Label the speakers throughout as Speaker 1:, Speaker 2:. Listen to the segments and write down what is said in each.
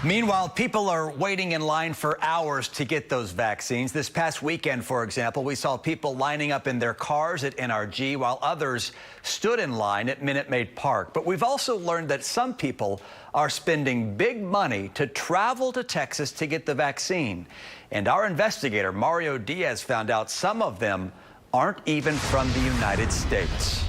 Speaker 1: Meanwhile, people are waiting in line for hours to get those vaccines. This past weekend, for example, we saw people lining up in their cars at NRG while others stood in line at Minute Maid Park. But we've also learned that some people are spending big money to travel to Texas to get the vaccine. And our investigator, Mario Diaz, found out some of them aren't even from the United States.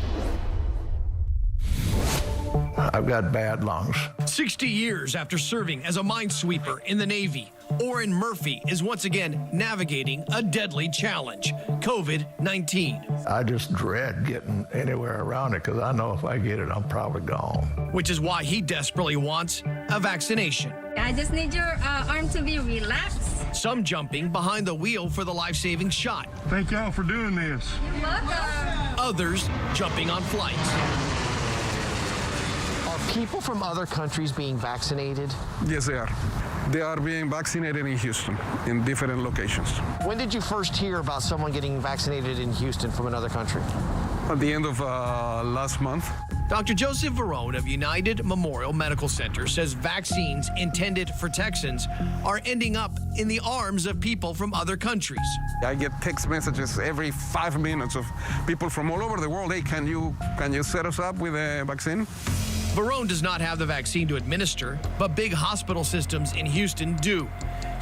Speaker 2: I've got bad lungs.
Speaker 3: 60 years after serving as a minesweeper in the Navy, Orrin Murphy is once again navigating a deadly challenge, COVID-19.
Speaker 2: I just dread getting anywhere around it because I know if I get it, I'm probably gone.
Speaker 3: Which is why he desperately wants a vaccination.
Speaker 4: I just need your arm to be relaxed.
Speaker 3: Some jumping behind the wheel for the life-saving shot.
Speaker 5: Thank y'all for doing this.
Speaker 4: You're welcome.
Speaker 3: Others jumping on flights.
Speaker 6: People from other countries being vaccinated?
Speaker 5: Yes, they are. They are being vaccinated in Houston, in different locations.
Speaker 6: When did you first hear about someone getting vaccinated in Houston from another country?
Speaker 5: At the end of last month.
Speaker 3: Dr. Joseph Varone of United Memorial Medical Center says vaccines intended for Texans are ending up in the arms of people from other countries.
Speaker 5: I get text messages every 5 minutes of people from all over the world. Hey, can you set us up with a vaccine?
Speaker 3: Varone does not have the vaccine to administer, but big hospital systems in Houston do.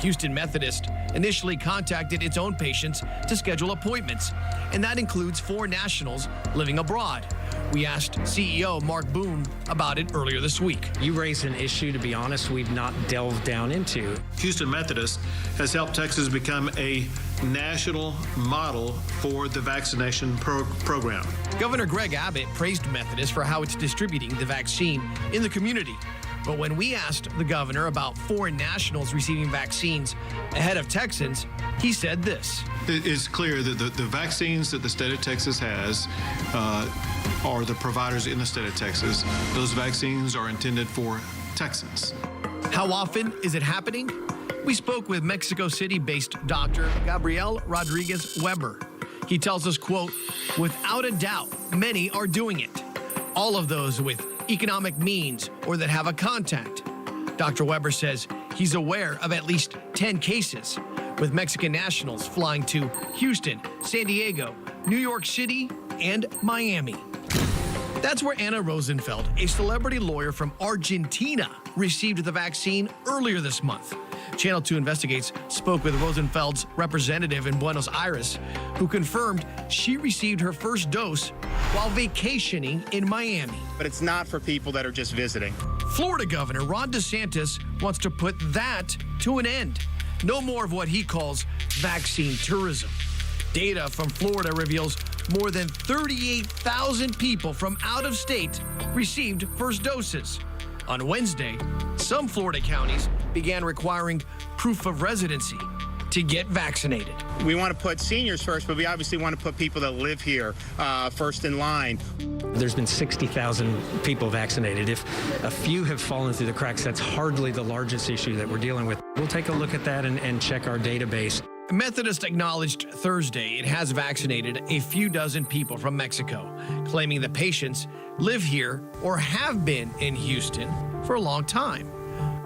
Speaker 3: Houston Methodist initially contacted its own patients to schedule appointments, and that includes 4 nationals living abroad. We asked CEO Mark Boone about it earlier this week.
Speaker 7: You raise an issue, to be honest, we've not delved down into.
Speaker 8: Houston Methodist has helped Texas become a national model for the vaccination program.
Speaker 3: Governor Greg Abbott praised Methodist for how it's distributing the vaccine in the community. But when we asked the governor about foreign nationals receiving vaccines ahead of Texans, he said this.
Speaker 8: It's clear that the vaccines that the state of Texas has are the providers in the state of Texas. Those vaccines are intended for Texans.
Speaker 3: How often is it happening? We spoke with Mexico City-based Dr. Gabriel Rodriguez Weber. He tells us, quote, without a doubt, many are doing it. All of those with economic means or that have a contact. Dr. Weber says he's aware of at least 10 cases with Mexican nationals flying to Houston, San Diego, New York City, and Miami. That's where Anna Rosenfeld, a celebrity lawyer from Argentina, received the vaccine earlier this month. Channel 2 Investigates spoke with Rosenfeld's representative in Buenos Aires, who confirmed she received her first dose while vacationing in Miami.
Speaker 9: But it's not for people that are just visiting.
Speaker 3: Florida Governor Ron DeSantis wants to put that to an end. No more of what he calls vaccine tourism. Data from Florida reveals more than 38,000 people from out of state received first doses. On Wednesday, some Florida counties began requiring proof of residency to get vaccinated.
Speaker 9: We want to put seniors first, but we obviously want to put people that live here first in line.
Speaker 7: There's been 60,000 people vaccinated. If a few have fallen through the cracks, that's hardly the largest issue that we're dealing with. We'll take a look at that and check our database.
Speaker 3: Methodist acknowledged Thursday it has vaccinated a few dozen people from Mexico, claiming the patients live here or have been in Houston for a long time.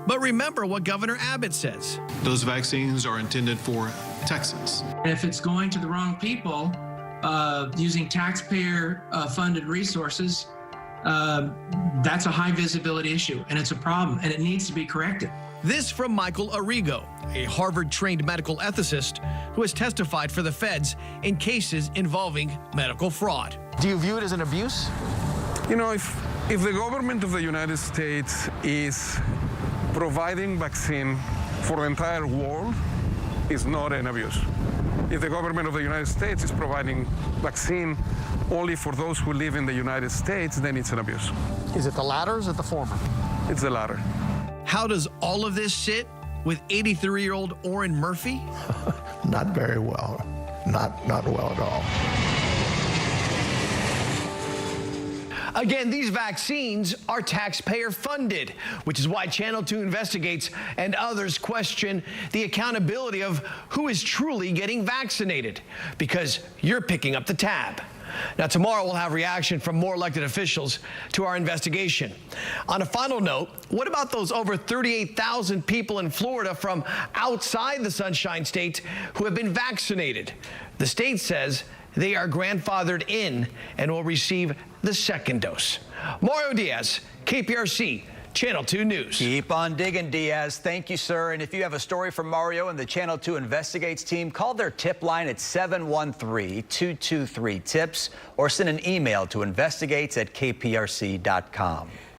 Speaker 3: But remember what Governor Abbott says.
Speaker 8: Those vaccines are intended for Texans.
Speaker 10: If it's going to the wrong people, using taxpayer-funded resources, that's a high visibility issue, and it's a problem, and it needs to be corrected.
Speaker 3: This from Michael Arrigo, a Harvard-trained medical ethicist who has testified for the feds in cases involving medical fraud.
Speaker 6: Do you view it as an abuse?
Speaker 5: You know, if the government of the United States is providing vaccine for the entire world, it's not an abuse. If the government of the United States is providing vaccine only for those who live in the United States, then it's an abuse.
Speaker 6: Is it the latter or is it the former?
Speaker 5: It's the latter.
Speaker 3: How does all of this sit with 83-year-old Orrin Murphy?
Speaker 2: Not very well. Not well at all.
Speaker 3: Again, these vaccines are taxpayer funded, which is why Channel 2 Investigates and others question the accountability of who is truly getting vaccinated, because you're picking up the tab. Now, tomorrow we'll have reaction from more elected officials to our investigation. On a final note, what about those over 38,000 people in Florida from outside the Sunshine State who have been vaccinated? The state says they are grandfathered in and will receive the second dose. Mario Diaz, KPRC, Channel 2 News.
Speaker 1: Keep on digging, Diaz. Thank you, sir. And if you have a story from Mario and the Channel 2 Investigates team, call their tip line at 713-223-TIPS or send an email to investigates@kprc.com.